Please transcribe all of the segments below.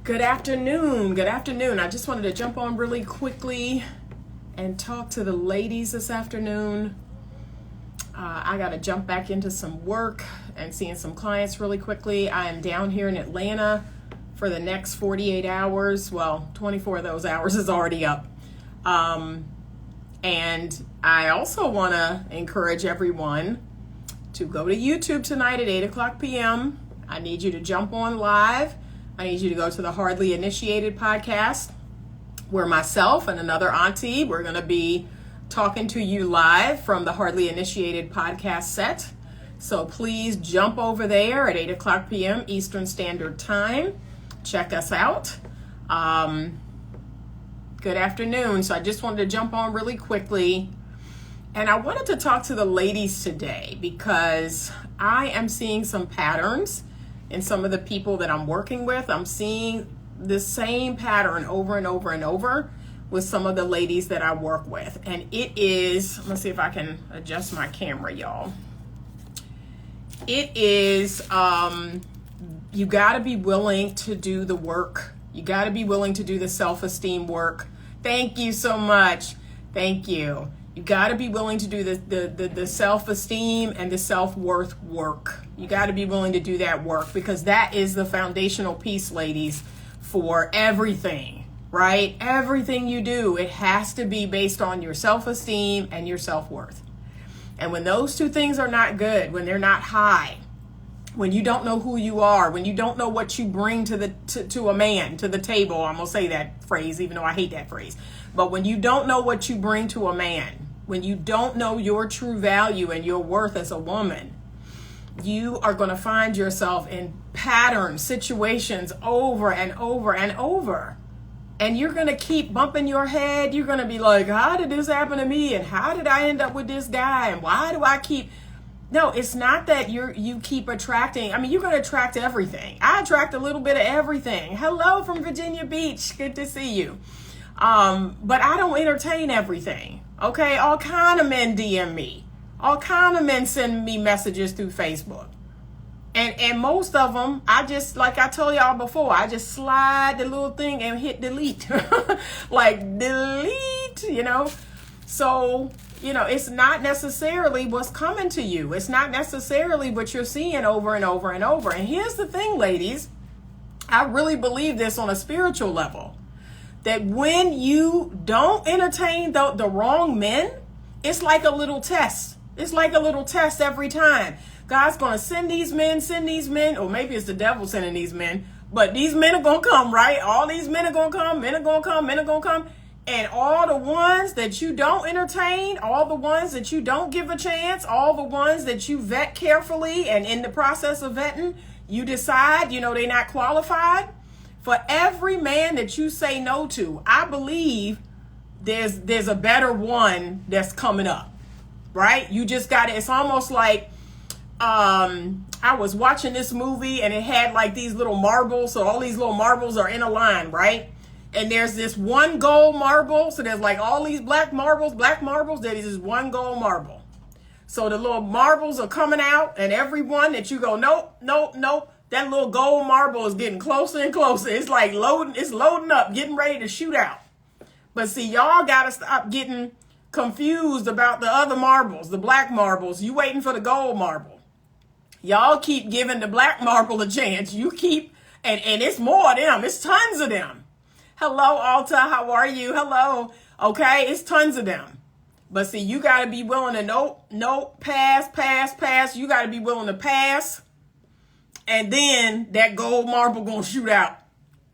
Good afternoon. Good afternoon. I just wanted to jump on really quickly and talk to the ladies this afternoon. I got to jump back into some work and seeing some clients really quickly. I am down here in Atlanta for the next 48 hours. Well, 24 of those hours is already up. And I also want to encourage everyone to go to YouTube tonight at 8 o'clock p.m. I need you to jump on live. I need you to go to the Hardly Initiated podcast, where myself and another auntie, we're going to be talking to you live from the Hardly Initiated podcast set. So please jump over there at 8 o'clock p.m. Eastern Standard Time. Check us out. Good afternoon. So I just wanted to jump on really quickly. And I wanted to talk to the ladies today because I am seeing some patterns in some of the people that I'm working with. I'm seeing the same pattern over and over and over with some of the ladies that I work with. And it is, let's see if I can adjust my camera, y'all. It is, you got to be willing to do the work. You got to be willing to do the self-esteem work. Thank you so much. Thank you. You got to be willing to do the self-esteem and the self-worth work. You got to be willing to do that work because that is the foundational piece, ladies, for everything, right? Everything you do, it has to be based on your self-esteem and your self-worth. And when those two things are not good, when they're not high, when you don't know who you are, when you don't know what you bring to a man, to the table, I'm going to say that phrase, even though I hate that phrase. But when you don't know what you bring to a man, when you don't know your true value and your worth as a woman, you are going to find yourself in patterns, situations over and over and over. And you're going to keep bumping your head. You're going to be like, how did this happen to me? And how did I end up with this guy? And why do I keep... No, it's not that you keep attracting. I mean, you're going to attract everything. I attract a little bit of everything. Hello from Virginia Beach. Good to see you. But I don't entertain everything. Okay, all kind of men DM me. All kind of men send me messages through Facebook. And most of them, I just, like I told y'all before, I just slide the little thing and hit delete. Like delete, you know. So, you know, it's not necessarily what's coming to you. It's not necessarily what you're seeing over and over and over. And here's the thing, ladies. I really believe this on a spiritual level. That when you don't entertain the wrong men, it's like a little test. It's like a little test every time. God's going to send these men, or maybe it's the devil sending these men, but these men are going to come, right? All these men are going to come, men are going to come. And all the ones that you don't entertain, all the ones that you don't give a chance, all the ones that you vet carefully, and in the process of vetting, you decide, you know, they're not qualified. For every man that you say no to, I believe there's a better one that's coming up, right? You just got it. It's almost like I was watching this movie and it had like these little marbles. So all these little marbles are in a line, right? And there's this one gold marble. So there's like all these black marbles. There is this one gold marble. So the little marbles are coming out, and every one that you go, nope, that little gold marble is getting closer and closer. It's like loading up, getting ready to shoot out. But see, y'all got to stop getting confused about the other marbles, the black marbles. You waiting for the gold marble. Y'all keep giving the black marble a chance. You keep, and it's more of them. It's tons of them. Hello, Alta. How are you? Hello. Okay, it's tons of them. But see, you got to be willing to nope, pass. You got to be willing to pass. And then that gold marble going to shoot out.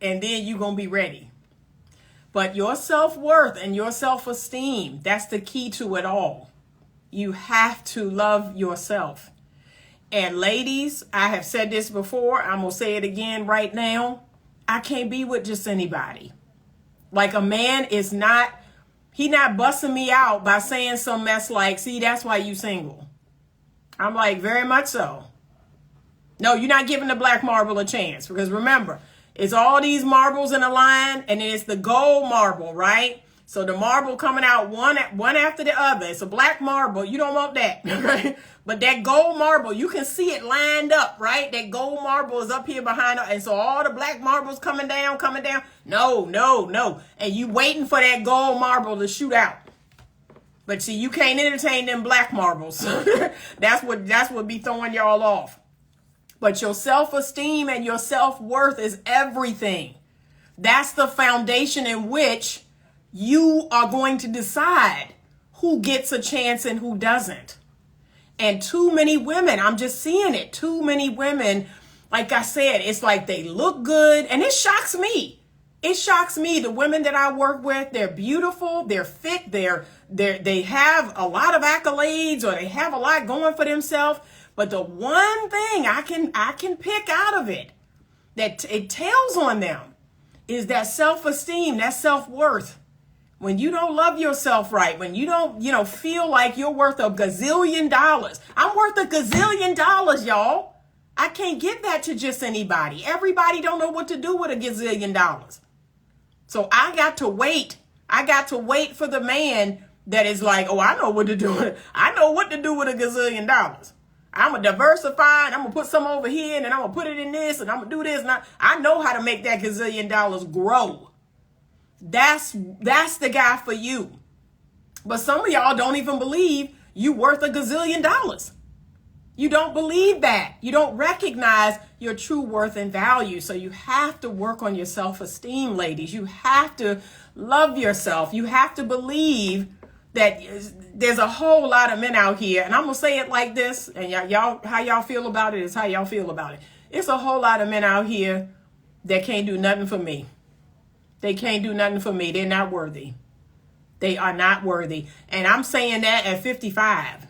And then you going to be ready. But your self-worth and your self-esteem, that's the key to it all. You have to love yourself. And ladies, I have said this before. I'm going to say it again right now. I can't be with just anybody. Like a man is not, he not busting me out by saying some mess like, see, that's why you single. I'm like, very much so. No, you're not giving the black marble a chance, because remember, it's all these marbles in a line, and it's the gold marble, right? So the marble coming out one after the other. It's a black marble. You don't want that. Okay? But that gold marble, you can see it lined up, right? That gold marble is up here behind her. And so all the black marbles coming down. No. And you waiting for that gold marble to shoot out. But see, you can't entertain them black marbles. That's what be throwing y'all off. But your self-esteem and your self-worth is everything. That's the foundation in which you are going to decide who gets a chance and who doesn't. And too many women, I'm just seeing it. Too many women, like I said, it's like they look good. And it shocks me. It shocks me. The women that I work with, they're beautiful, they're fit, they have a lot of accolades, or they have a lot going for themselves. But the one thing I can pick out of it that it tells on them is that self-esteem, that self-worth. When you don't love yourself right, when you don't, feel like you're worth a gazillion dollars. I'm worth a gazillion dollars, y'all. I can't give that to just anybody. Everybody don't know what to do with a gazillion dollars. So I got to wait. I got to wait for the man that is like, oh, I know what to do. I know what to do with a gazillion dollars. I'm going to diversify, and I'm going to put some over here, and then I'm going to put it in this, and I'm going to do this. And I know how to make that gazillion dollars grow. That's the guy for you. But some of y'all don't even believe you worth a gazillion dollars. You don't believe that. You don't recognize your true worth and value. So you have to work on your self-esteem, ladies. You have to love yourself. You have to believe that there's a whole lot of men out here. And I'm going to say it like this. And y'all, how y'all feel about it is how y'all feel about it. It's a whole lot of men out here that can't do nothing for me. They can't do nothing for me. They're not worthy. They are not worthy. And I'm saying that at 55.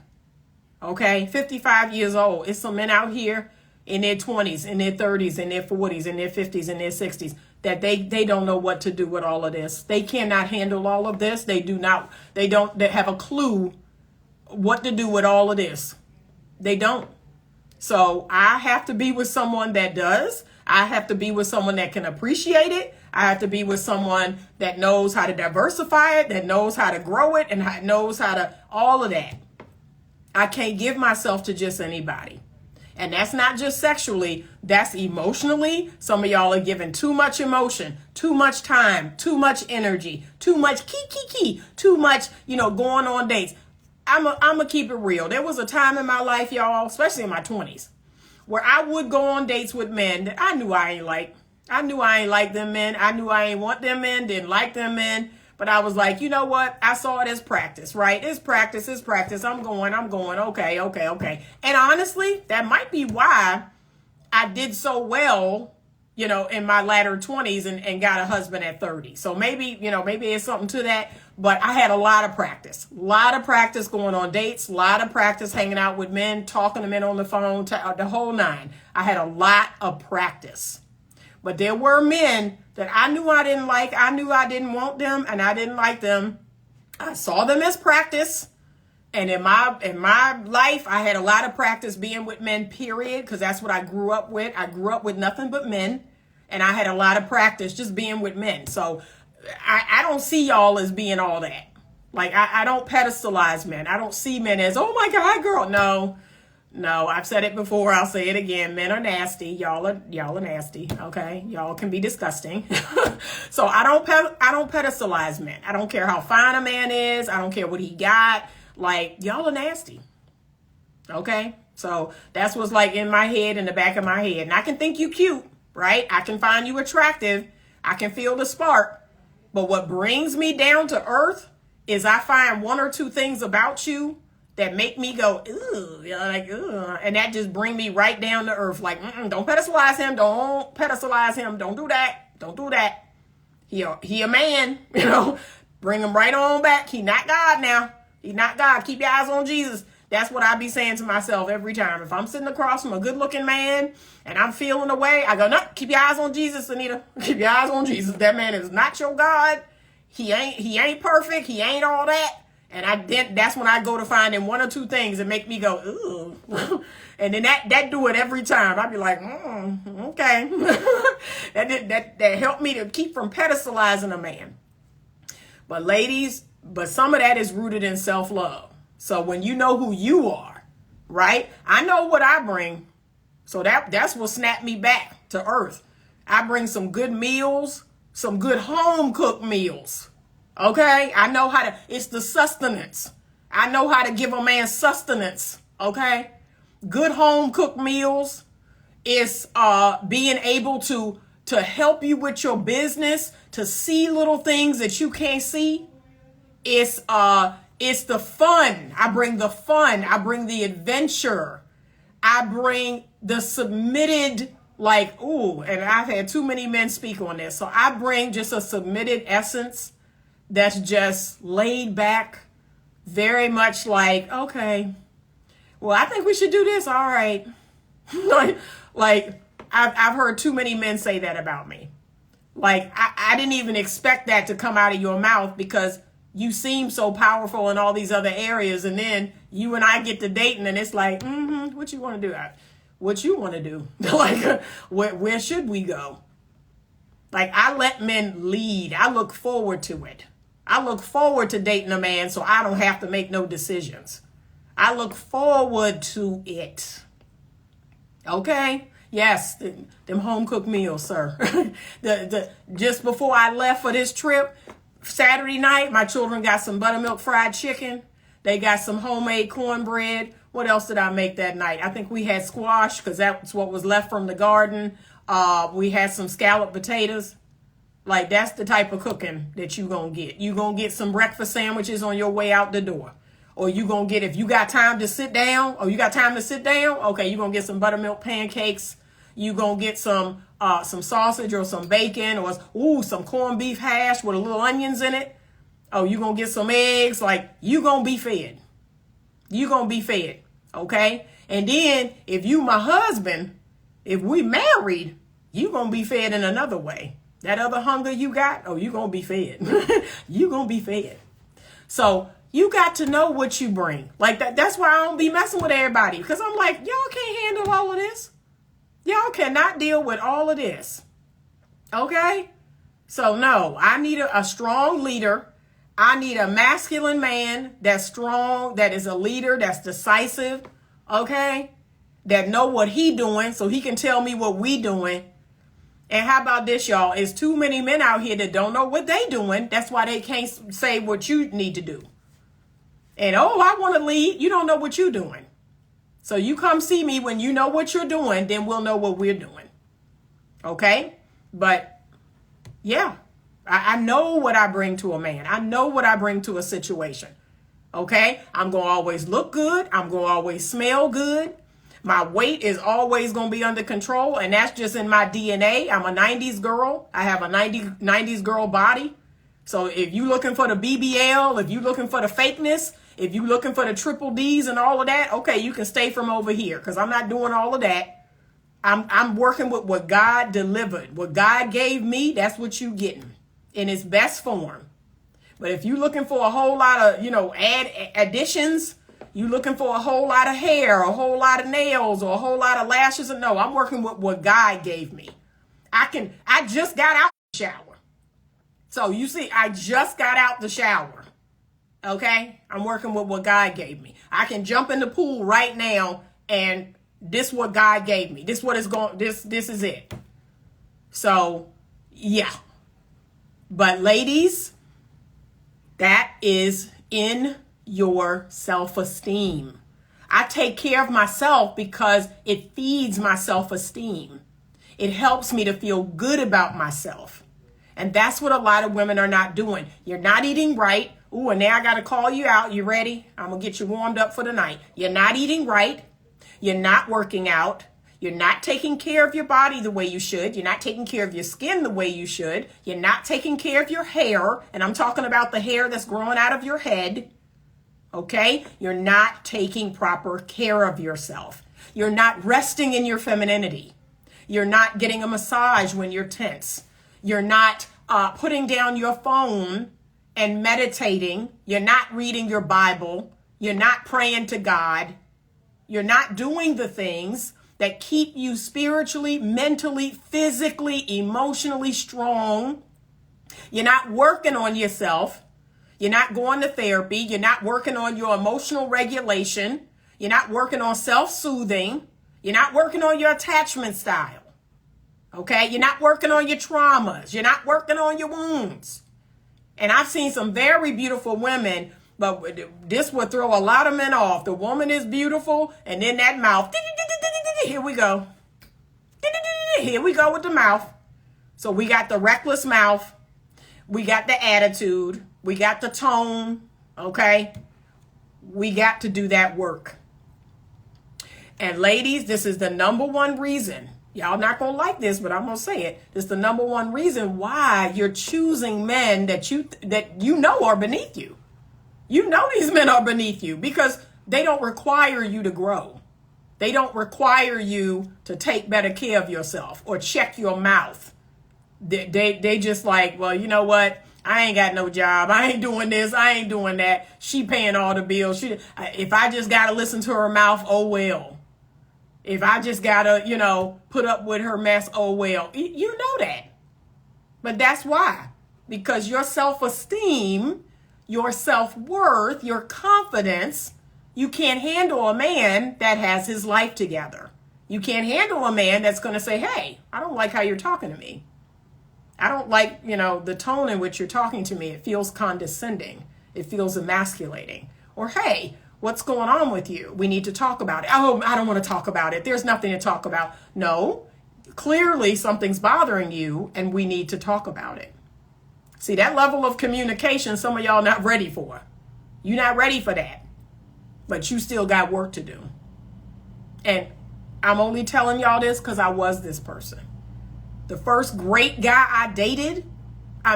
Okay, 55 years old. It's some men out here in their 20s, in their 30s, in their 40s, in their 50s, in their 60s that they don't know what to do with all of this. They cannot handle all of this. They don't have a clue what to do with all of this. They don't. So I have to be with someone that does. I have to be with someone that can appreciate it. I have to be with someone that knows how to diversify it, that knows how to grow it, and knows how to all of that. I can't give myself to just anybody. And that's not just sexually, that's emotionally. Some of y'all are giving too much emotion, too much time, too much energy, too much too much, going on dates. I'm a keep it real. There was a time in my life, y'all, especially in my 20s, where I would go on dates with men that I knew I ain't like. I knew I ain't like them men. I knew I ain't want them men, didn't like them men. But I was like, you know what? I saw it as practice, right? It's practice. I'm going. Okay. And honestly, that might be why I did so well, in my latter 20s and got a husband at 30. So maybe it's something to that. But I had a lot of practice going on dates, a lot of practice hanging out with men, talking to men on the phone, the whole nine. I had a lot of practice. But there were men that I knew I didn't like. I knew I didn't want them, and I didn't like them. I saw them as practice. And in my life, I had a lot of practice being with men, period, because that's what I grew up with. I grew up with nothing but men, and I had a lot of practice just being with men. So I don't see y'all as being all that. Like, I don't pedestalize men. I don't see men as, oh, my God, girl. No, I've said it before. I'll say it again. Men are nasty. Y'all are nasty. Okay. Y'all can be disgusting. So I don't pedestalize men. I don't care how fine a man is. I don't care what he got. Like, y'all are nasty. Okay. So that's what's like in my head, in the back of my head. And I can think you cute, right? I can find you attractive. I can feel the spark. But what brings me down to earth is I find one or two things about you that make me go, ooh, ugh. And that just bring me right down to earth. Like, don't pedestalize him. Don't pedestalize him. Don't do that. He a man, bring him right on back. He not God now. He not God. Keep your eyes on Jesus. That's what I be saying to myself every time. If I'm sitting across from a good looking man and I'm feeling away, I go, no, keep your eyes on Jesus, Anita. Keep your eyes on Jesus. That man is not your God. He ain't perfect. He ain't all that. And that's when I go to find him one or two things that make me go, ooh. And then that do it every time. I'd be like, okay. that helped me to keep from pedestalizing a man. But ladies, but some of that is rooted in self-love. So when you know who you are, right? I know what I bring. So that's what snapped me back to earth. I bring some good meals, some good home cooked meals. Okay? I know how to, it's the sustenance. I know how to give a man sustenance. Okay? Good home cooked meals is being able to help you with your business, to see little things that you can't see. It's the fun. I bring the fun. I bring the adventure. I bring the submitted, like, ooh, and I've had too many men speak on this. So I bring just a submitted essence that's just laid back, very much like, okay, well, I think we should do this. All right. like I've heard too many men say that about me. Like, I didn't even expect that to come out of your mouth because you seem so powerful in all these other areas. And then you and I get to dating and it's like, what you want to do? What you want to do? Like, where should we go? Like, I let men lead. I look forward to it. I look forward to dating a man so I don't have to make no decisions. I look forward to it. Okay? Yes, them home cooked meals, sir. Just before I left for this trip, Saturday night, my children got some buttermilk fried chicken. They got some homemade cornbread. What else did I make that night? I think we had squash because that's what was left from the garden. We had some scalloped potatoes. Like, that's the type of cooking that you gonna get. You gonna get some breakfast sandwiches on your way out the door. Or you gonna get, if you got time to sit down, okay, you gonna get some buttermilk pancakes. You gonna get some sausage or some bacon or some corned beef hash with a little onions in it. Oh, you gonna get some eggs. Like, you gonna be fed. You gonna be fed, okay? And then if you my husband, if we married, you gonna be fed in another way. That other hunger you got, oh, you gonna be fed. You gonna be fed. So you got to know what you bring. Like that. That's why I don't be messing with everybody, because I'm like, y'all can't handle all of this. Y'all cannot deal with all of this. Okay? So no, I need a strong leader. I need a masculine man that's strong, that is a leader, that's decisive. Okay? That know what he doing so he can tell me what we doing. And how about this, y'all? It's too many men out here that don't know what they doing. That's why they can't say what you need to do. And, oh, I want to lead. You don't know what you're doing. So you come see me when you know what you're doing, then we'll know what we're doing. Okay? But, yeah, I know what I bring to a man. I know what I bring to a situation. Okay? I'm going to always look good. I'm going to always smell good. My weight is always going to be under control, and that's just in my DNA. I'm a 90s girl. I have a 90s girl body. So if you're looking for the BBL, if you're looking for the fakeness, if you're looking for the triple D's and all of that, okay, you can stay from over here, because I'm not doing all of that. I'm working with what God delivered. What God gave me, that's what you getting in its best form. But if you're looking for a whole lot of, additions, you looking for a whole lot of hair, a whole lot of nails, or a whole lot of lashes, and no, I'm working with what God gave me. I just got out the shower. So you see, I just got out the shower. Okay? I'm working with what God gave me. I can jump in the pool right now, and this is what God gave me. This is it. So, yeah. But ladies, that is in your self-esteem. I take care of myself because it feeds my self-esteem. It helps me to feel good about myself. And that's what a lot of women are not doing. You're not eating right. Ooh, and now I got to call you out. You ready? I'm going to get you warmed up for the night. You're not eating right. You're not working out. You're not taking care of your body the way you should. You're not taking care of your skin the way you should. You're not taking care of your hair. And I'm talking about the hair that's growing out of your head. Okay? You're not taking proper care of yourself. You're not resting in your femininity. You're not getting a massage when you're tense. You're not putting down your phone and meditating. You're not reading your Bible. You're not praying to God. You're not doing the things that keep you spiritually, mentally, physically, emotionally strong. You're not working on yourself. You're not going to therapy. You're not working on your emotional regulation. You're not working on self-soothing. You're not working on your attachment style. Okay? You're not working on your traumas. You're not working on your wounds. And I've seen some very beautiful women, but this would throw a lot of men off. The woman is beautiful, and then that mouth. Here we go. Here we go with the mouth. So we got the reckless mouth. We got the attitude. We got the tone. Okay? We got to do that work. And ladies, this is the number one reason. Y'all not going to like this, but I'm going to say it. This is the number one reason why you're choosing men that you know are beneath you. You know these men are beneath you because they don't require you to grow. They don't require you to take better care of yourself or check your mouth. They just like, well, you know what? I ain't got no job. I ain't doing this. I ain't doing that. She paying all the bills. If I just got to listen to her mouth, oh well. If I just got to, put up with her mess, oh well. You know that. But that's why. Because your self-esteem, your self-worth, your confidence, you can't handle a man that has his life together. You can't handle a man that's going to say, hey, I don't like how you're talking to me. I don't like, the tone in which you're talking to me. It feels condescending. It feels emasculating. Or, hey, what's going on with you? We need to talk about it. Oh, I don't want to talk about it. There's nothing to talk about. No, clearly something's bothering you and we need to talk about it. See, that level of communication, some of y'all not ready for. You're not ready for that. But you still got work to do. And I'm only telling y'all this because I was this person. The first great guy I dated,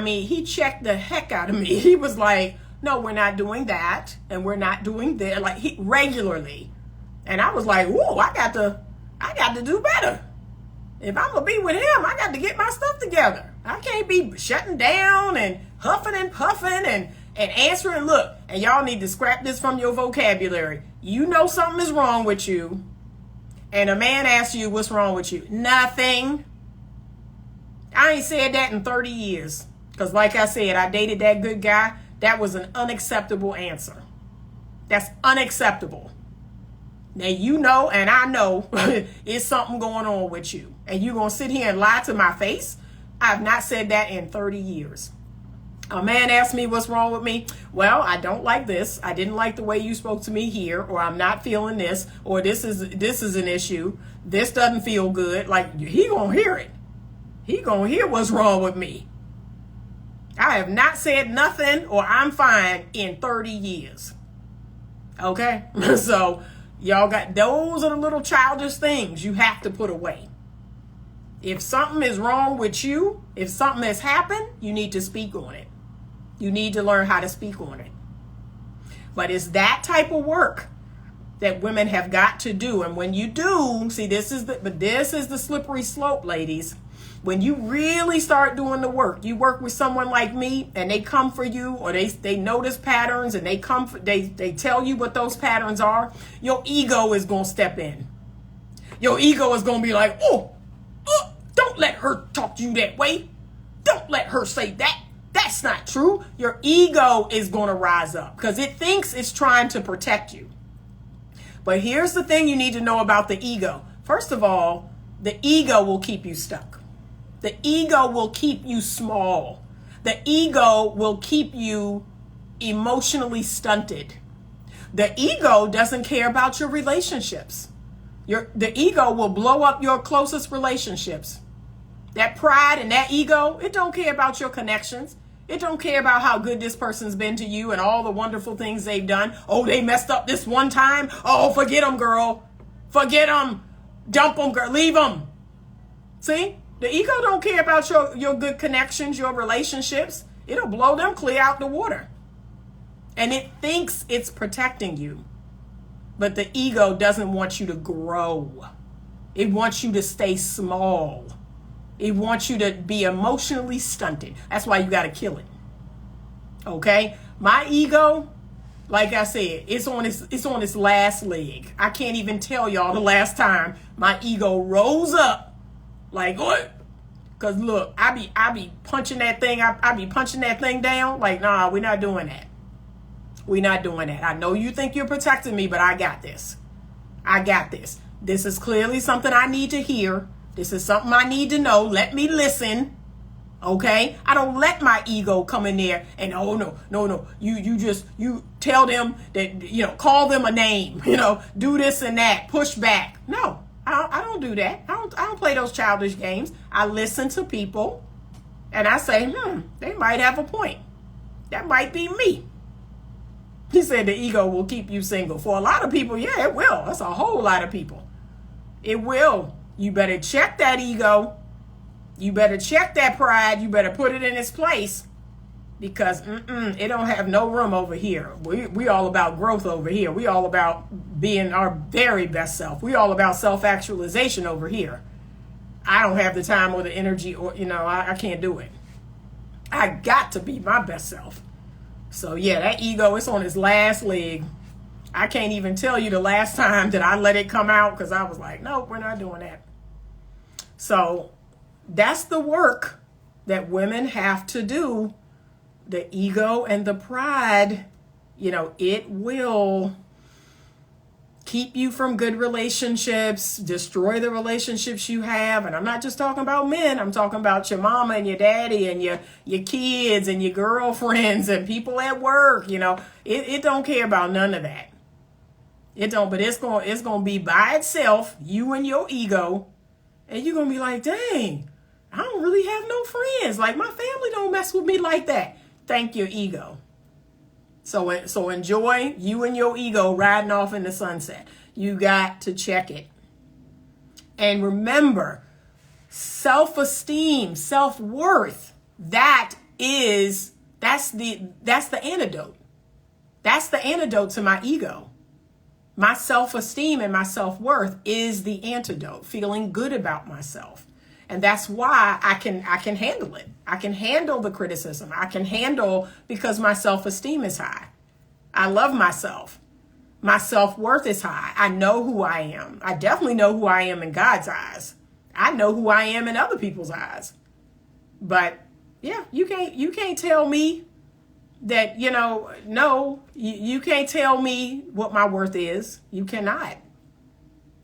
he checked the heck out of me. He was like, no, we're not doing that. And we're not doing that. Like regularly. And I was like, whoa, I got to do better. If I'm going to be with him, I got to get my stuff together. I can't be shutting down and huffing and puffing and answering. Look, and y'all need to scrap this from your vocabulary. You know something is wrong with you. And a man asks you, what's wrong with you? Nothing. I ain't said that in 30 years. Because like I said, I dated that good guy. That was an unacceptable answer. That's unacceptable. Now you know and I know it's something going on with you. And you're going to sit here and lie to my face? I've not said that in 30 years. A man asked me what's wrong with me. Well, I don't like this. I didn't like the way you spoke to me here, or I'm not feeling this, or this is an issue. This doesn't feel good. Like he gonna hear it. He gonna hear what's wrong with me. I have not said nothing or I'm fine in 30 years. Okay? So y'all got, those are the little childish things you have to put away. If something is wrong with you, if something has happened, you need to speak on it. You need to learn how to speak on it. But it's that type of work that women have got to do. And when you do, see, this is the slippery slope, ladies. When you really start doing the work, you work with someone like me and they come for you, or they notice patterns and they tell you what those patterns are, your ego is going to step in. Your ego is going to be like, oh, don't let her talk to you that way. Don't let her say that. That's not true. Your ego is going to rise up because it thinks it's trying to protect you. But here's the thing you need to know about the ego. First of all, the ego will keep you stuck. The ego will keep you small. The ego will keep you emotionally stunted. The ego doesn't care about your relationships. The ego will blow up your closest relationships. That pride and that ego, it don't care about your connections. It don't care about how good this person's been to you and all the wonderful things they've done. Oh, they messed up this one time. Oh, forget them, girl. Forget them. Dump them, girl. Leave them. See? The ego don't care about your good connections, your relationships. It'll blow them clear out the water. And it thinks it's protecting you. But the ego doesn't want you to grow. It wants you to stay small. It wants you to be emotionally stunted. That's why you got to kill it. Okay? My ego, like I said, it's on its last leg. I can't even tell y'all the last time my ego rose up. Like, what? Because look, I be punching that thing. I be punching that thing down. Like, nah, we're not doing that. We're not doing that. I know you think you're protecting me, but I got this. I got this. This is clearly something I need to hear. This is something I need to know. Let me listen. Okay? I don't let my ego come in there and, oh, no. You tell them that, call them a name, do this and that, push back. No, I don't do that. I don't play those childish games. I listen to people and I say, they might have a point. That might be me. He said the ego will keep you single. For a lot of people, yeah, it will. That's a whole lot of people. It will. You better check that ego. You better check that pride. You better put it in its place, because it don't have no room over here. We all about growth over here. We all about being our very best self. We all about self-actualization over here. I don't have the time or the energy, or I can't do it. I got to be my best self. So yeah, that ego, it's on its last leg. I can't even tell you the last time that I let it come out, because I was like, nope, we're not doing that. So that's the work that women have to do. The ego and the pride, it will keep you from good relationships, destroy the relationships you have. And I'm not just talking about men. I'm talking about your mama and your daddy and your kids and your girlfriends and people at work. It don't care about none of that. It don't, but it's going to be by itself, you and your ego. And you're going to be like, dang, I don't really have no friends. Like, my family don't mess with me like that. Thank your ego. So enjoy you and your ego riding off in the sunset. You got to check it. And remember, self-esteem, self-worth, that's the antidote. That's the antidote to my ego. My self-esteem and my self-worth is the antidote, feeling good about myself. And that's why I can handle it. I can handle the criticism. I can handle, because my self-esteem is high. I love myself. My self-worth is high. I know who I am. I definitely know who I am in God's eyes. I know who I am in other people's eyes. But yeah, you can't tell me that, no, you can't tell me what my worth is. You cannot.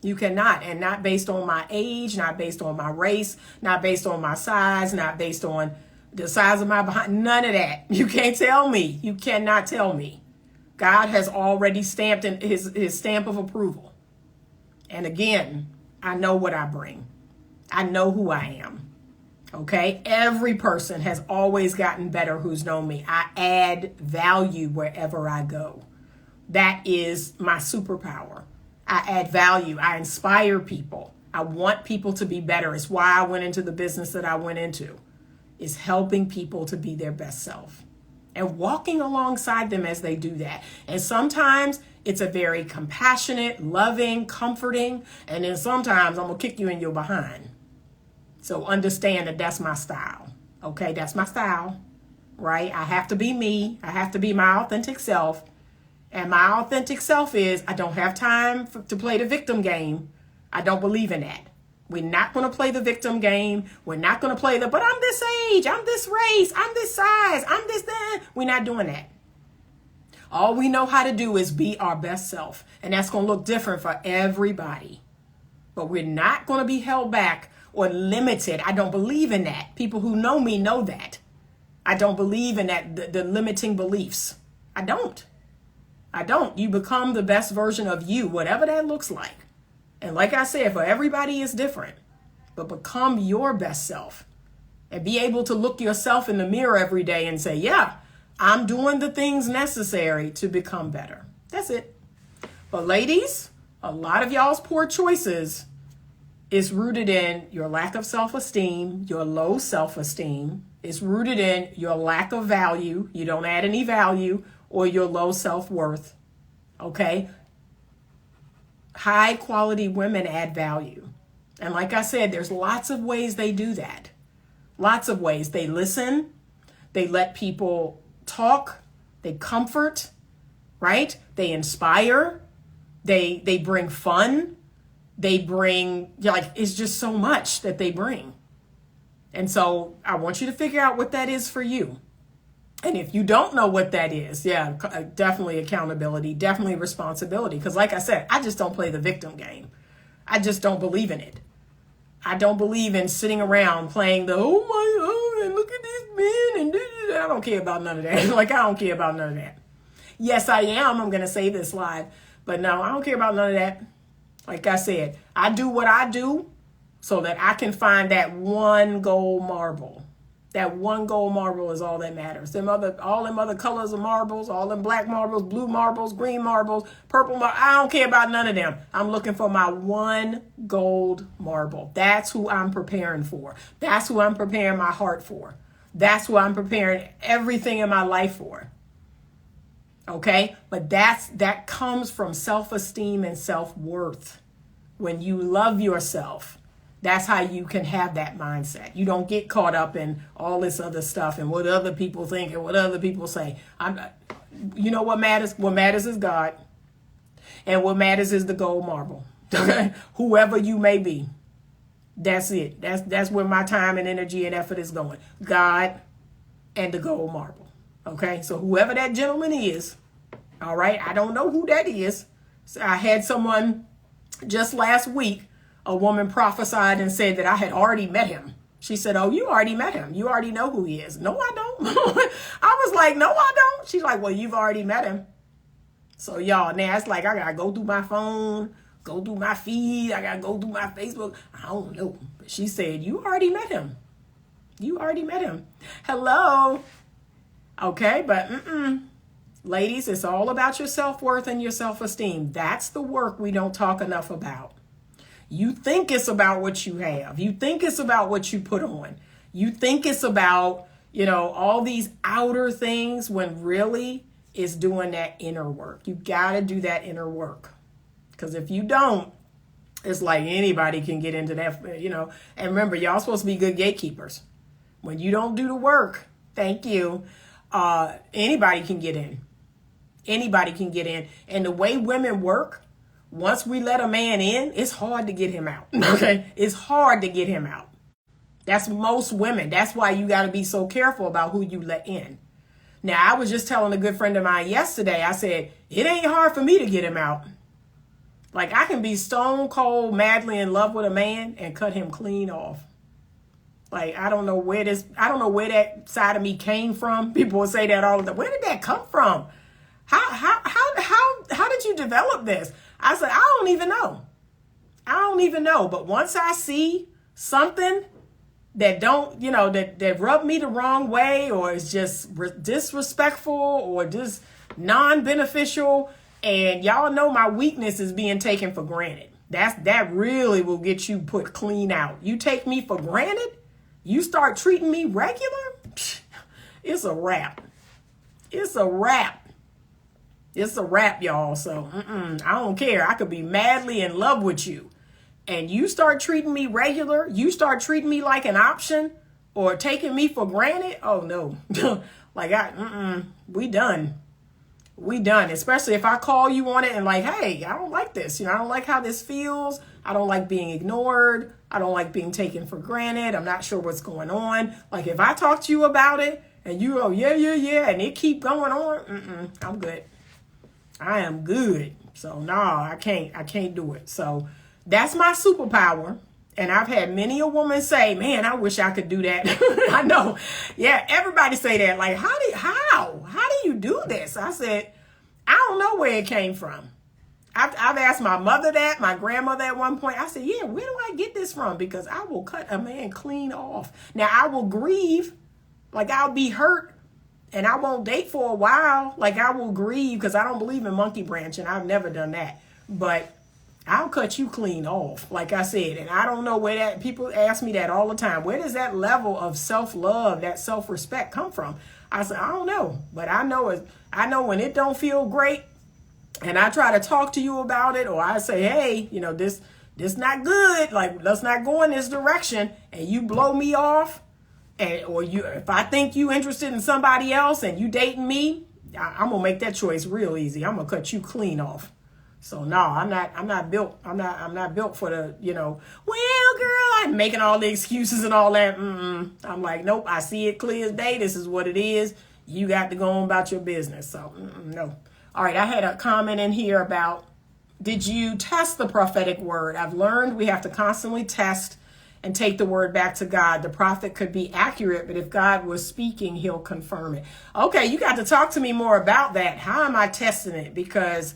You cannot. And not based on my age, not based on my race, not based on my size, not based on the size of my behind. None of that. You can't tell me. You cannot tell me. God has already stamped in his stamp of approval. And again, I know what I bring. I know who I am. Okay? Every person has always gotten better who's known me. I add value wherever I go. That is my superpower. I add value. I inspire people. I want people to be better. It's why I went into the business that I went into, is helping people to be their best self and walking alongside them as they do that. And sometimes it's a very compassionate, loving, comforting, and then sometimes I'm going to kick you in your behind. So understand that that's my style. Okay, that's my style, right? I have to be me. I have to be my authentic self. And my authentic self is, I don't have time to play the victim game. I don't believe in that. We're not going to play the victim game. We're not going to play but I'm this age, I'm this race, I'm this size, I'm this that. We're not doing that. All we know how to do is be our best self. And that's going to look different for everybody. But we're not going to be held back or limited. I don't believe in that. People who know me know that. I don't believe in that, the limiting beliefs. I don't. You become the best version of you, whatever that looks like. And like I said, for everybody it's different. But become your best self. And be able to look yourself in the mirror every day and say, yeah, I'm doing the things necessary to become better. That's it. But ladies, a lot of y'all's poor choices is rooted in your lack of self-esteem, your low self-esteem. It's rooted in your lack of value. You don't add any value. Or your low self-worth. Okay? High quality women add value. And like I said, there's lots of ways they do that. Lots of ways. They listen. They let people talk. They comfort. Right? They inspire. They bring fun. They bring, it's just so much that they bring. And so I want you to figure out what that is for you. And if you don't know what that is, yeah, definitely accountability, definitely responsibility. Because like I said, I just don't play the victim game. I just don't believe in it. I don't believe in sitting around playing the, oh my God, and look at these men. And I don't care about none of that. Like, I don't care about none of that. Yes, I am. I'm going to say this live. But no, I don't care about none of that. Like I said, I do what I do so that I can find that one gold marble. That one gold marble is all that matters. All them other colors of marbles, all them black marbles, blue marbles, green marbles, purple marbles. I don't care about none of them. I'm looking for my one gold marble. That's who I'm preparing for. That's who I'm preparing my heart for. That's who I'm preparing everything in my life for. Okay? But that comes from self-esteem and self-worth. When you love yourself, that's how you can have that mindset. You don't get caught up in all this other stuff and what other people think and what other people say. You know what matters? What matters is God. And what matters is the gold marble. Okay? Whoever you may be. That's it. That's where my time and energy and effort is going. God and the gold marble. Okay? So whoever that gentleman is, all right? I don't know who that is. So I had someone just last week, a woman prophesied and said that I had already met him. She said, oh, you already met him. You already know who he is. No, I don't. I was like, no, I don't. She's like, well, you've already met him. So y'all, now it's like I got to go through my phone, go through my feed. I got to go through my Facebook. I don't know. But she said, you already met him. You already met him. Hello. Okay, but ladies, it's all about your self-worth and your self-esteem. That's the work we don't talk enough about. You think it's about what you have. You think it's about what you put on. You think it's about, all these outer things when really it's doing that inner work. You got to do that inner work. Because if you don't, it's like anybody can get into that, And remember, y'all supposed to be good gatekeepers. When you don't do the work, thank you, anybody can get in. Anybody can get in. And the way women work, once we let a man in, it's hard to get him out. Okay? It's hard to get him out. That's most women. That's why you got to be so careful about who you let in. Now, I was just telling a good friend of mine yesterday, I said, it ain't hard for me to get him out. Like, I can be stone cold, madly in love with a man and cut him clean off. Like, I don't know where that side of me came from. People will say that all the time. Where did that come from? How did you develop this? I said, I don't even know. But once I see something that that rub me the wrong way, or is just disrespectful or just non-beneficial, and y'all know my weakness is being taken for granted. That really will get you put clean out. You take me for granted, you start treating me regular, it's a wrap. It's a wrap. It's a wrap, y'all. So I don't care. I could be madly in love with you. And you start treating me regular. You start treating me like an option or taking me for granted. Oh, no. We done. We done. Especially if I call you on it and like, hey, I don't like this. I don't like how this feels. I don't like being ignored. I don't like being taken for granted. I'm not sure what's going on. Like if I talk to you about it and you go, yeah, and it keep going on, I'm good. I am good. So no, I can't do it. So that's my superpower. And I've had many a woman say, man, I wish I could do that. I know. Yeah, everybody say that. Like, how do you do this? I said, I don't know where it came from. I've asked my mother that, my grandmother at one point. I said, yeah, where do I get this from? Because I will cut a man clean off. Now, I will grieve. Like, I'll be hurt. And I won't date for a while. Like, I will grieve because I don't believe in monkey branching. I've never done that. But I'll cut you clean off, like I said. And I don't know where that, people ask me that all the time. Where does that level of self-love, that self-respect come from? I said, I don't know. But I know when it don't feel great and I try to talk to you about it, or I say, hey, this not good. Like, let's not go in this direction. And you blow me off. If I think you interested in somebody else and you dating me, I'm gonna make that choice real easy. I'm gonna cut you clean off. So no, I'm not built for the, well, girl, I'm making all the excuses and all that. I'm like, nope, I see it clear as day. This is what it is. you got to go on about your business. So no. All right, I had a comment in here about, did you test the prophetic word? I've learned we have to constantly test and take the word back to God. The prophet could be accurate, but if God was speaking, he'll confirm it. Okay, you got to talk to me more about that. How am I testing it? Because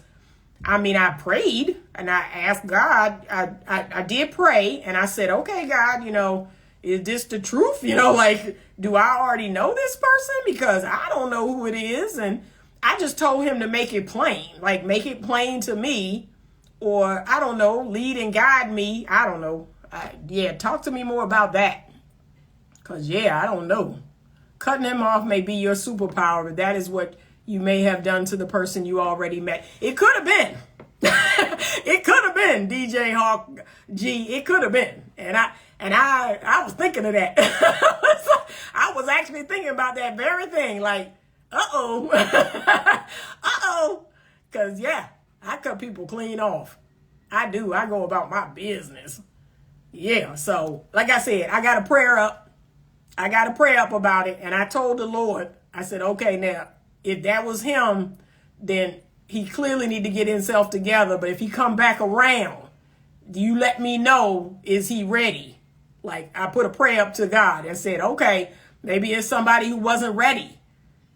I prayed and I asked God, I did pray and I said, okay, God, is this the truth? Do I already know this person? Because I don't know who it is. And I just told him to make it plain, make it plain to me, or I don't know, lead and guide me. I don't know. Talk to me more about that. Because, I don't know. Cutting him off may be your superpower, but that is what you may have done to the person you already met. It could have been. It could have been, DJ Hawk G. It could have been. And I was thinking of that. I was actually thinking about that very thing. Uh-oh. Uh-oh. Because, I cut people clean off. I do. I go about my business. Yeah. So, like I said, I got a prayer up. I got to pray up about it. And I told the Lord, I said, okay, now, if that was him, then he clearly need to get himself together. But if he come back around, you let me know, is he ready? I put a prayer up to God and said, okay, maybe it's somebody who wasn't ready.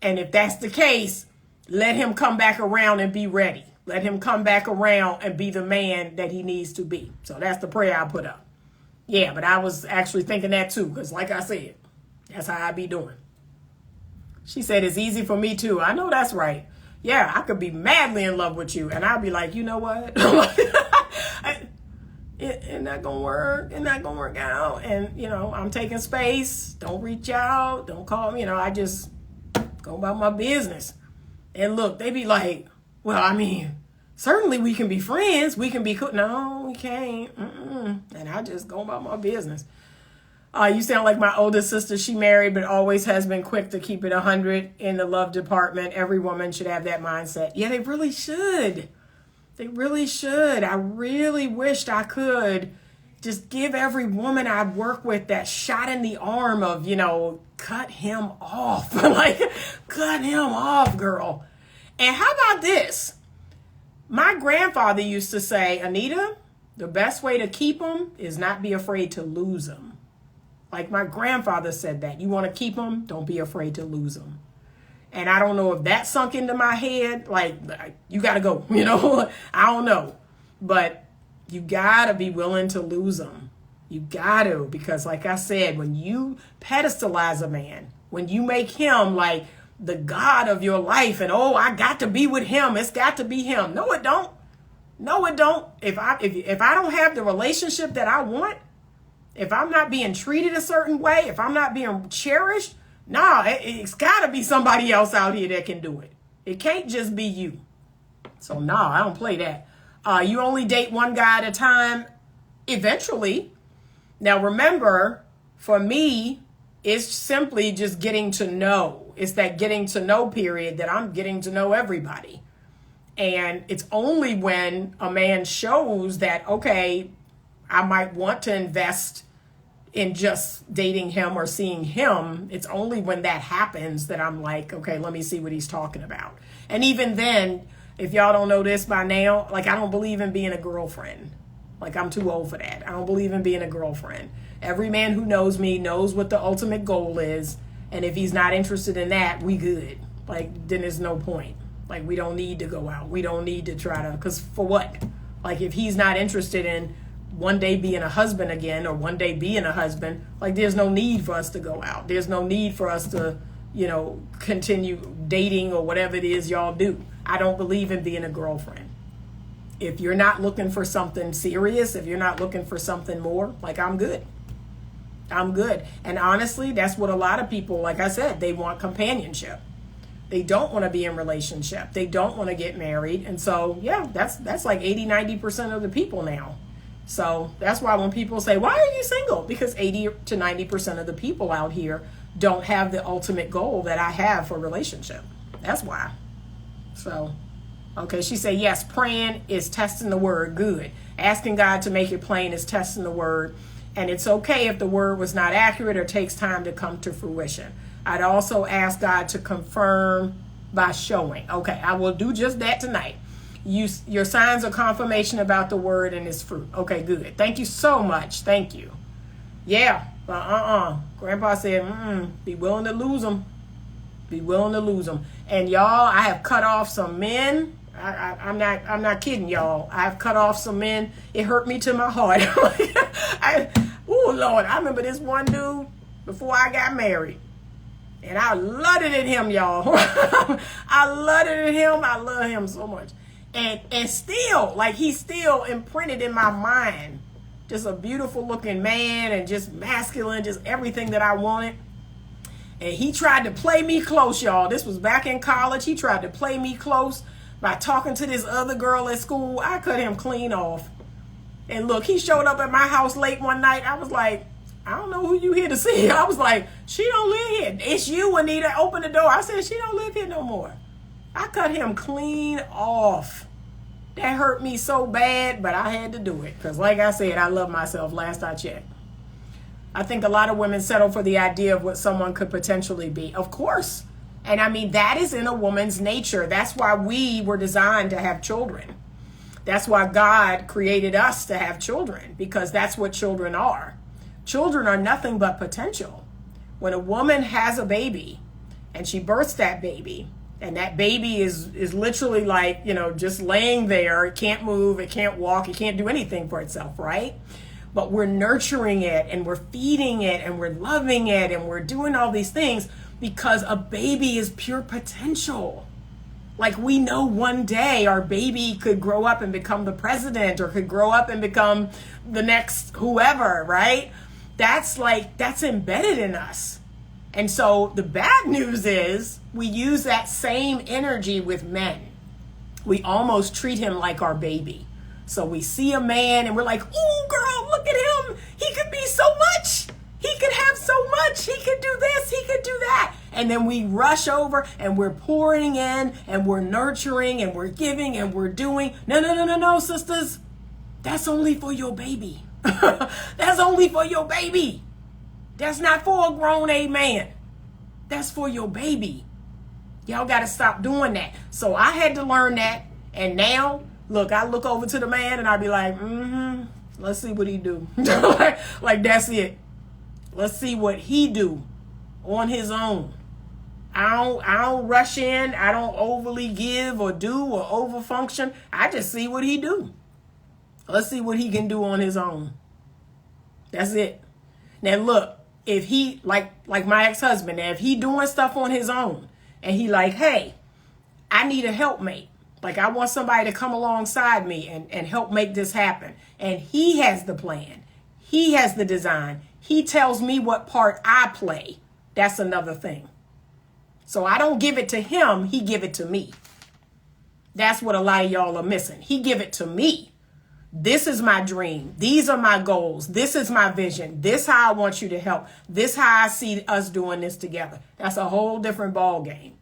And if that's the case, let him come back around and be ready. Let him come back around and be the man that he needs to be. So that's the prayer I put up. Yeah, but I was actually thinking that too, because like I said, that's how I be doing. She said, it's easy for me too. I know that's right. Yeah, I could be madly in love with you. And I'll be like, you know what? It's not going to work. It's not going to work out. And, I'm taking space. Don't reach out. Don't call me. I just go about my business. And look, they be like, well, certainly we can be friends. We can be cool. No, we can't. And I just go about my business. You sound like my oldest sister. She married, but always has been quick to keep it 100 in the love department. Every woman should have that mindset. Yeah, they really should. They really should. I really wished I could just give every woman I work with that shot in the arm of, cut him off. Cut him off, girl. And how about this? My grandfather used to say, Anita, the best way to keep him is not be afraid to lose him. My grandfather said that. You want to keep him? Don't be afraid to lose him. And I don't know if that sunk into my head. You got to go, I don't know. But you got to be willing to lose them. You got to. Because like I said, when you pedestalize a man, when you make him the God of your life and, I got to be with him. It's got to be him. No, it don't. No, it don't. If I don't have the relationship that I want, if I'm not being treated a certain way, if I'm not being cherished, it's got to be somebody else out here that can do it. It can't just be you. So I don't play that. You only date one guy at a time eventually. Now, remember, for me, it's simply just getting to know. It's that getting to know period that I'm getting to know everybody. And it's only when a man shows that, okay, I might want to invest in just dating him or seeing him. It's only when that happens that I'm like, okay, let me see what he's talking about. And even then, if y'all don't know this by now, I don't believe in being a girlfriend. I'm too old for that. I don't believe in being a girlfriend. Every man who knows me knows what the ultimate goal is. And if he's not interested in that, we good. Then there's no point. We don't need to go out. We don't need to try to, because for what? If he's not interested in one day being a husband again or one day being a husband, there's no need for us to go out. There's no need for us to, continue dating or whatever it is y'all do. I don't believe in being a girlfriend. If you're not looking for something serious, if you're not looking for something more, I'm good. I'm good. And honestly, that's what a lot of people, like I said, they want companionship. They don't want to be in relationship. They don't want to get married. And so, that's 80-90% of the people now. So that's why when people say, why are you single? Because 80 to 90% of the people out here don't have the ultimate goal that I have for relationship. That's why. So, okay, she said, yes, praying is testing the word. Good. Asking God to make it plain is testing the word. And it's okay if the word was not accurate or takes time to come to fruition. I'd also ask God to confirm by showing. Okay, I will do just that tonight. Your signs of confirmation about the word and its fruit. Okay, good. Thank you so much. Thank you. Yeah, Grandpa said, be willing to lose them. Be willing to lose them. And y'all, I have cut off some men. I'm not kidding, y'all. I have cut off some men. It hurt me to my heart. Oh Lord, I remember this one dude before I got married. And I loved it in him, y'all. I loved it in him. I love him so much. And still, like, he's still imprinted in my mind. Just a beautiful looking man and just masculine, just everything that I wanted. And he tried to play me close, y'all. This was back in college. He tried to play me close by talking to this other girl at school. I cut him clean off. And look, he showed up at my house late one night. I was like, I don't know who you here to see. I was like, she don't live here. It's you, Anita. Open the door. I said, she don't live here no more. I cut him clean off. That hurt me so bad, but I had to do it. Because like I said, I love myself last I checked. I think a lot of women settle for the idea of what someone could potentially be. Of course. And I mean, that is in a woman's nature. That's why we were designed to have children. That's why God created us to have children, because that's what children are. Children are nothing but potential. When a woman has a baby and she births that baby, and that baby is literally like, you know, just laying there. It can't move. It can't walk. It can't do anything for itself, right? But we're nurturing it and we're feeding it and we're loving it and we're doing all these things because a baby is pure potential. Like, we know one day our baby could grow up and become the president or could grow up and become the next whoever, right? That's embedded in us. And so the bad news is we use that same energy with men. We almost treat him like our baby. So we see a man and we're like, "Ooh, girl, look at him. He could be so much. He could have so much. He could do this. He could do that." And then we rush over and we're pouring in and we're nurturing and we're giving and we're doing. No, sisters. That's only for your baby. That's only for your baby. That's not for a grown A man. That's for your baby. Y'all got to stop doing that. So I had to learn that. And now, look, I look over to the man and I be like, let's see what he do. like that's it. Let's see what he do on his own. I don't rush in. I don't overly give or do or overfunction. I just see what he do. Let's see what he can do on his own. That's it. Now look, if he, like my ex-husband, if he doing stuff on his own and he like, hey, I need a helpmate. Like, I want somebody to come alongside me and help make this happen. And he has the plan. He has the design. He tells me what part I play. That's another thing. So I don't give it to him. He give it to me. That's what a lot of y'all are missing. He give it to me. This is my dream. These are my goals. This is my vision. This how I want you to help. This how I see us doing this together. That's a whole different ball game.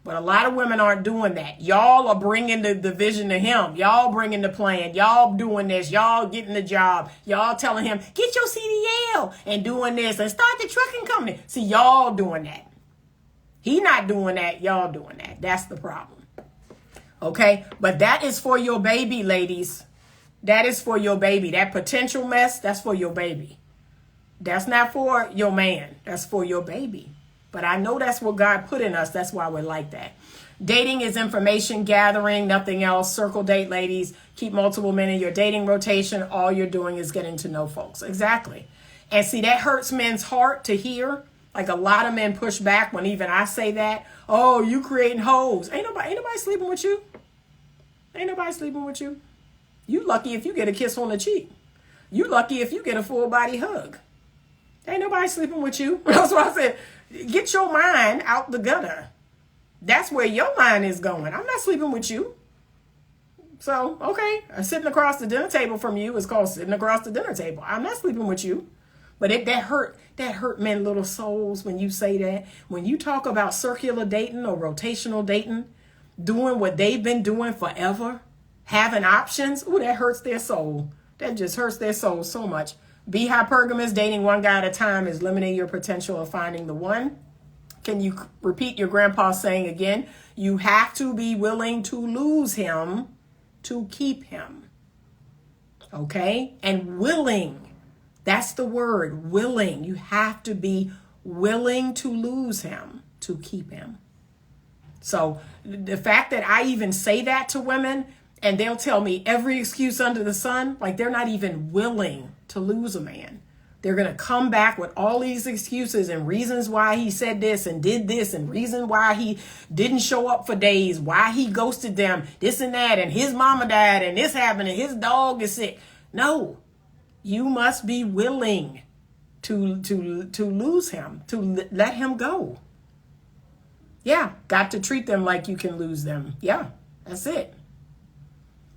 But a lot of women aren't doing that. Y'all are bringing the vision to him. Y'all bringing the plan. Y'all doing this. Y'all getting the job. Y'all telling him, get your CDL and doing this and start the trucking company. See, y'all doing that. He not doing that. Y'all doing that. That's the problem. Okay? But that is for your baby, ladies. That is for your baby. That potential mess, that's for your baby. That's not for your man. That's for your baby. But I know that's what God put in us. That's why we're like that. Dating is information gathering, nothing else. Circle date, ladies. Keep multiple men in your dating rotation. All you're doing is getting to know folks. Exactly. And see, that hurts men's heart to hear. Like, a lot of men push back when even I say that. Oh, you creating hoes. Ain't nobody sleeping with you. Ain't nobody sleeping with you. You lucky if you get a kiss on the cheek. You lucky if you get a full body hug. Ain't nobody sleeping with you. That's why I said, get your mind out the gutter. That's where your mind is going. I'm not sleeping with you. So, okay, sitting across the dinner table from you is called sitting across the dinner table. I'm not sleeping with you. But that hurt men little souls when you say that. When you talk about circular dating or rotational dating, doing what they've been doing forever, having options, ooh, that hurts their soul. That just hurts their soul so much. Be hypergamous, dating one guy at a time is limiting your potential of finding the one. Can you repeat your grandpa's saying again? You have to be willing to lose him to keep him. Okay? And willing. That's the word, willing. You have to be willing to lose him to keep him. So the fact that I even say that to women and they'll tell me every excuse under the sun, like they're not even willing to lose a man. They're going to come back with all these excuses and reasons why he said this and did this and reason why he didn't show up for days, why he ghosted them, this and that, and his mama died and this happened and his dog is sick. No, you must be willing to lose him, to let him go. Yeah, got to treat them like you can lose them. Yeah, that's it.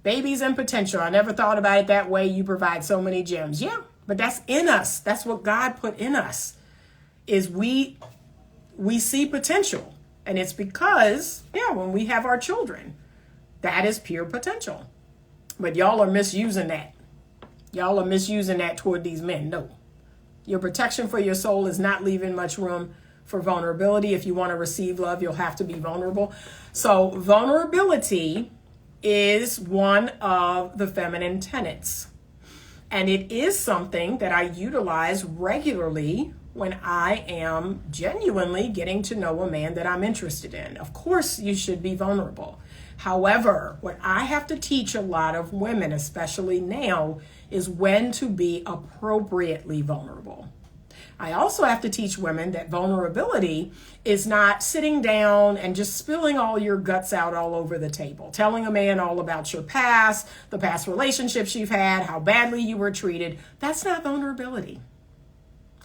Babies and potential. I never thought about it that way. You provide so many gems. Yeah. But that's in us. That's what God put in us, is we see potential. And it's because, when we have our children, that is pure potential. But y'all are misusing that. Y'all are misusing that toward these men. No. Your protection for your soul is not leaving much room for vulnerability. If you want to receive love, you'll have to be vulnerable. So vulnerability is one of the feminine tenets. And it is something that I utilize regularly when I am genuinely getting to know a man that I'm interested in. Of course, you should be vulnerable. However, what I have to teach a lot of women, especially now, is when to be appropriately vulnerable. I also have to teach women that vulnerability is not sitting down and just spilling all your guts out all over the table, telling a man all about your past, the past relationships you've had, how badly you were treated. That's not vulnerability.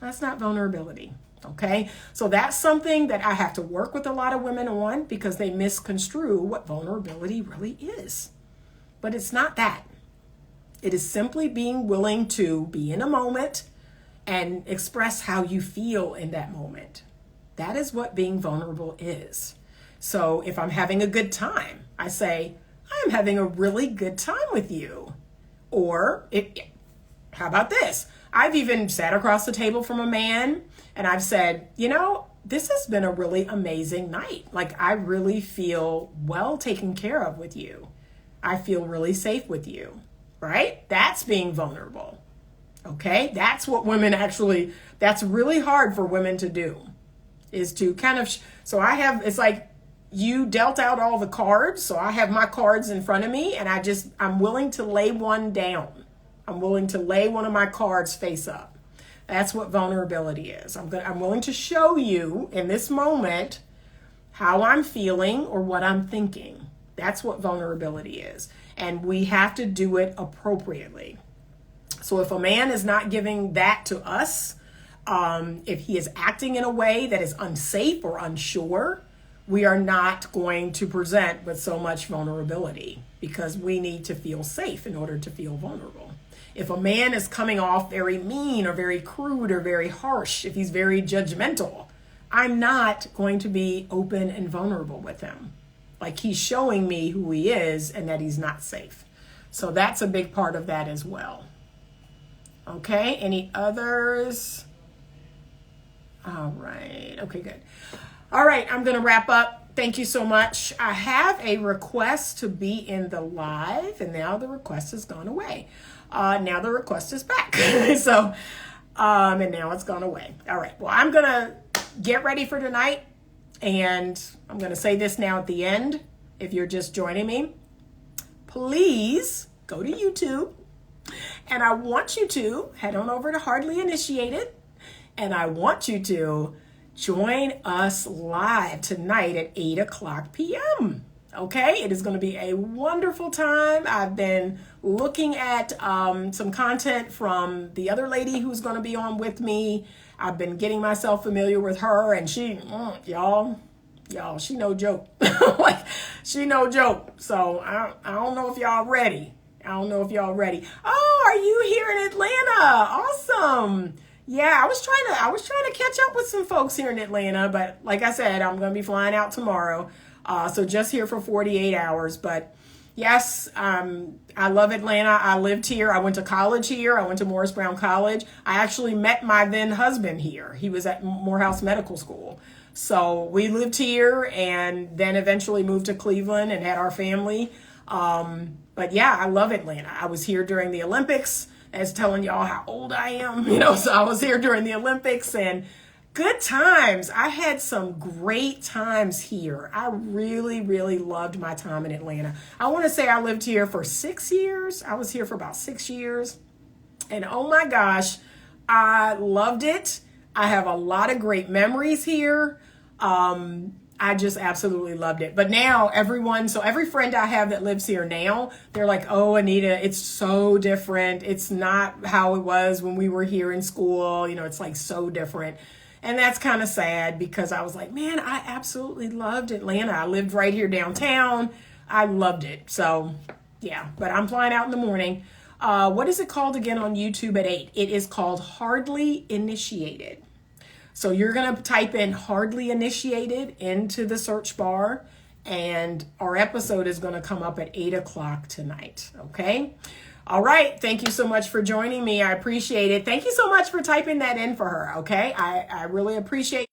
That's not vulnerability. Okay? So that's something that I have to work with a lot of women on, because they misconstrue what vulnerability really is. But it's not that. It is simply being willing to be in a moment and express how you feel in that moment. That is what being vulnerable is. So if I'm having a good time, I say, I'm having a really good time with you. Or, how about this? I've even sat across the table from a man and I've said, this has been a really amazing night. Like, I really feel well taken care of with you. I feel really safe with you, right? That's being vulnerable. Okay, that's what women actually, that's really hard for women to do, is to kind of, so I have, it's like you dealt out all the cards. So I have my cards in front of me and I'm willing to lay one down. I'm willing to lay one of my cards face up. That's what vulnerability is. I'm willing to show you in this moment how I'm feeling or what I'm thinking. That's what vulnerability is. And we have to do it appropriately. So if a man is not giving that to us, if he is acting in a way that is unsafe or unsure, we are not going to present with so much vulnerability, because we need to feel safe in order to feel vulnerable. If a man is coming off very mean or very crude or very harsh, if he's very judgmental, I'm not going to be open and vulnerable with him. Like, he's showing me who he is and that he's not safe. So that's a big part of that as well. Okay, any others? All right, okay, good. All right, I'm gonna wrap up. Thank you so much. I have a request to be in the live, and now the request has gone away. Now the request is back. So, and now it's gone away. All right, well, I'm gonna get ready for tonight, and I'm gonna say this now at the end. If you're just joining me, please go to YouTube. And I want you to head on over to Hardly Initiated. And I want you to join us live tonight at 8:00 p.m. Okay, it is going to be a wonderful time. I've been looking at some content from the other lady who's going to be on with me. I've been getting myself familiar with her, and she, y'all, she no joke. Like, she no joke. So I don't know if y'all ready. Oh, are you here in Atlanta? Awesome. Yeah, I was trying to catch up with some folks here in Atlanta, but like I said, I'm going to be flying out tomorrow. So just here for 48 hours. But yes, I love Atlanta. I lived here. I went to college here. I went to Morris Brown College. I actually met my then husband here. He was at Morehouse Medical School. So we lived here and then eventually moved to Cleveland and had our family. But yeah, I love Atlanta. I was here during the Olympics, as telling y'all how old I am, so I was here during the Olympics and good times. I had some great times here. I really, really loved my time in Atlanta. I want to say I lived here for 6 years. I was here for about 6 years. And oh my gosh, I loved it. I have a lot of great memories here. I just absolutely loved it. But now every friend I have that lives here now, they're like, oh, Anita, it's so different. It's not how it was when we were here in school. It's like so different. And that's kind of sad because I was like, man, I absolutely loved Atlanta. I lived right here downtown. I loved it. So yeah, but I'm flying out in the morning. What is it called again on YouTube at 8? It is called Hardly Initiated. So you're going to type in Hardly Initiated into the search bar, and our episode is going to come up at 8 o'clock tonight. Okay. All right. Thank you so much for joining me. I appreciate it. Thank you so much for typing that in for her. Okay. I really appreciate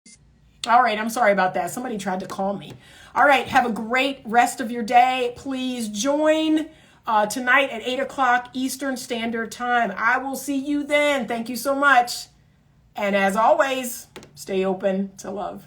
it. All right. I'm sorry about that. Somebody tried to call me. All right. Have a great rest of your day. Please join tonight at 8 o'clock Eastern Standard Time. I will see you then. Thank you so much. And as always, stay open to love.